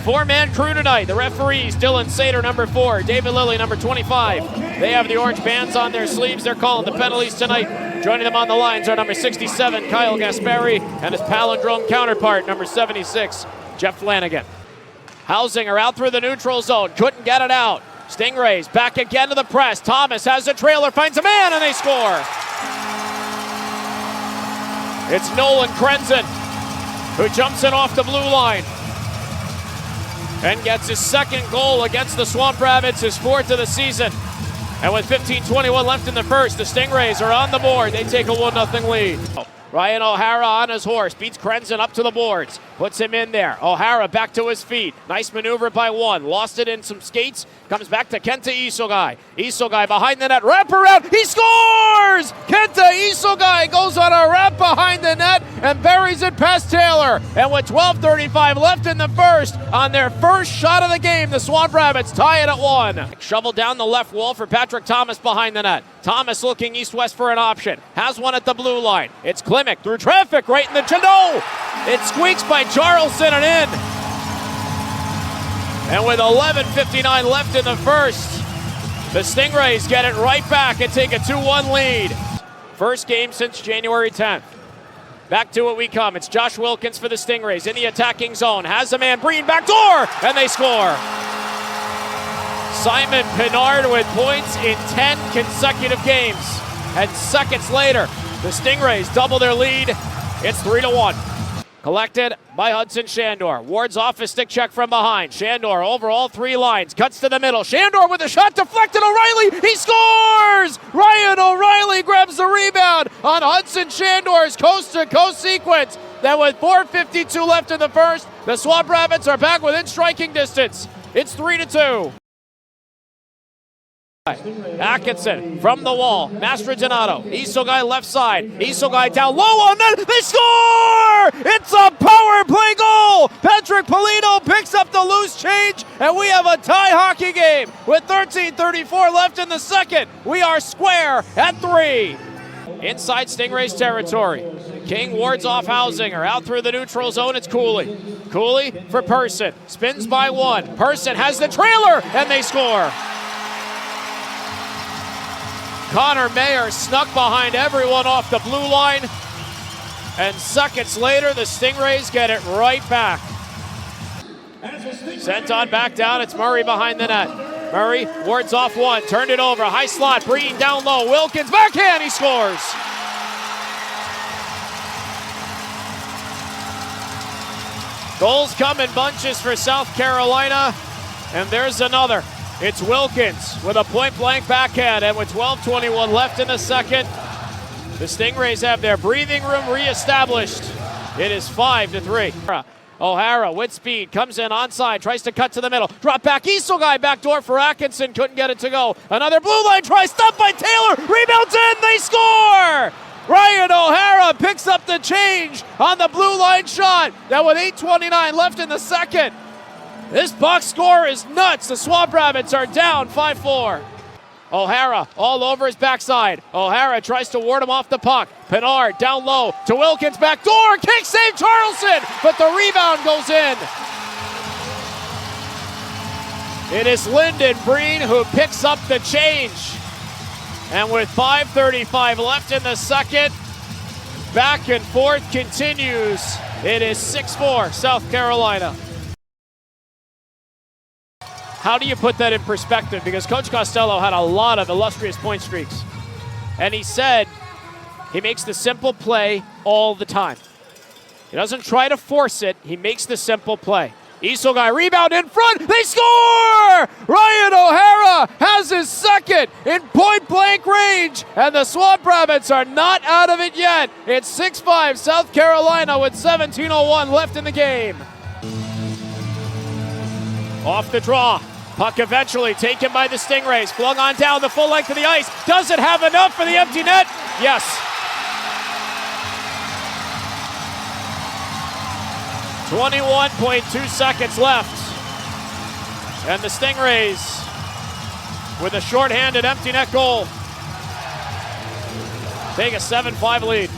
Four-man crew tonight. The referees, Dylan Sater, number 4, David Lilly, number 25. They have the orange bands on their sleeves. They're calling the penalties tonight. Joining them on the lines are number 67, Kyle Gaspari, and his palindrome counterpart, number 76, Jeff Flanagan. Hausinger out through the neutral zone, couldn't get it out. Stingrays back again to the press. Thomas has a trailer, finds a man, and they score. It's Nolan Krenzen who jumps in off the blue line and gets his second goal against the Swamp Rabbits, his 4th of the season. And with 15:21 left in the first, the Stingrays are on the board. They take a 1-0 lead. Ryan O'Hara on his horse, beats Krenzen up to the boards, puts him in there. O'Hara back to his feet. Nice maneuver by one. Lost it in some skates. Comes back to Kenta Isogai. Isogai behind the net. Wrap around. He scores! Kenta Isogai goes on a wrap behind the net and buries it past Taylor. And with 12:35 left in the first, on their first shot of the game, the Swamp Rabbits tie it at 1. Shovel down the left wall for Patrick Thomas behind the net. Thomas looking east-west for an option. Has one at the blue line. It's Klimek through traffic right in the no! It squeaks by Charleston and in. And with 11:59 left in the first, the Stingrays get it right back and take a 2-1 lead. First game since January 10th. Back to it we come. It's Josh Wilkins for the Stingrays in the attacking zone. Has a man, Breen backdoor, and they score. Simon Pinard with points in 10 consecutive games. And seconds later, the Stingrays double their lead. It's 3-1. Collected by Hudson Shandor. Wards off a stick check from behind. Shandor over all 3 lines. Cuts to the middle. Shandor with a shot deflected. O'Reilly, he scores! Ryan O'Reilly grabs the rebound on Hudson Shandor's coast-to-coast sequence. Then with 4:52 left in the first, the Swamp Rabbits are back within striking distance. It's 3-2. Atkinson from the wall. Mastrodonato. Isogai left side. Isogai down low on net. They score! It's a power play goal! Patrick Polino picks up the loose change, and we have a tie hockey game with 13:34 left in the second. We are square at 3. Inside Stingrays territory. King wards off Hausinger. Out through the neutral zone, it's Cooley. Cooley for Person. Spins by one. Person has the trailer, and they score. Connor Mayer snuck behind everyone off the blue line. And seconds later, the Stingrays get it right back. Sent on back down, it's Murray behind the net. Murray wards off one, turned it over, high slot, Breen down low, Wilkins backhand, he scores. Goals come in bunches for South Carolina, and there's another. It's Wilkins with a point-blank backhand, and with 12:21 left in the second, the Stingrays have their breathing room reestablished. It is 5-3. O'Hara with speed, comes in onside, tries to cut to the middle. Drop back, Isogai backdoor for Atkinson, couldn't get it to go. Another blue line try, stopped by Taylor, rebounds in, they score! Ryan O'Hara picks up the change on the blue line shot. Now with 8:29 left in the second, this box score is nuts. The Swamp Rabbits are down 5-4. O'Hara all over his backside. O'Hara tries to ward him off the puck. Pinard down low to Wilkins, backdoor, kick save Charleston, but the rebound goes in. It is Lyndon Breen who picks up the change. And with 5:35 left in the second, back and forth continues. It is 6-4 South Carolina. How do you put that in perspective? Because Coach Costello had a lot of illustrious point streaks. And he said he makes the simple play all the time. He doesn't try to force it. He makes the simple play. Isogai rebound in front. They score! Ryan O'Hara has his second in point-blank range. And the Swamp Rabbits are not out of it yet. It's 6-5 South Carolina with 17:01 left in the game. Off the draw. Puck eventually taken by the Stingrays. Flung on down the full length of the ice. Does it have enough for the empty net? Yes. 21.2 seconds left. And the Stingrays with a shorthanded empty net goal take a 7-5 lead.